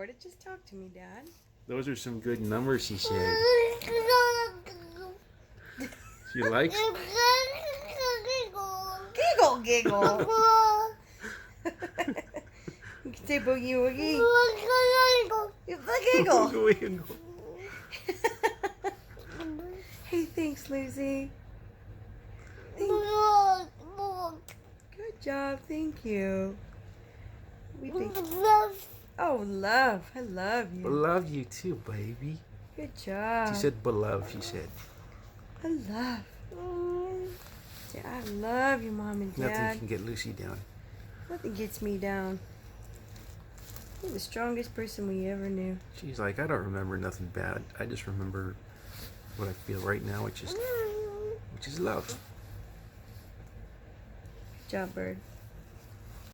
record it. Just talk to me, Dad. Those are some good numbers, she said. She likes. Giggle, giggle. You can say boogie woogie. It's a giggle. Hey, thanks, Lucy. Good job. Thank you. We think. Oh, love. I love you. Love you too, baby. Good job. She said beloved, she said. I love. I love you, Mom and Dad. Nothing can get Lucy down. Nothing gets me down. You're the strongest person we ever knew. She's like, I don't remember nothing bad. I just remember what I feel right now, which is love. Good job, bird.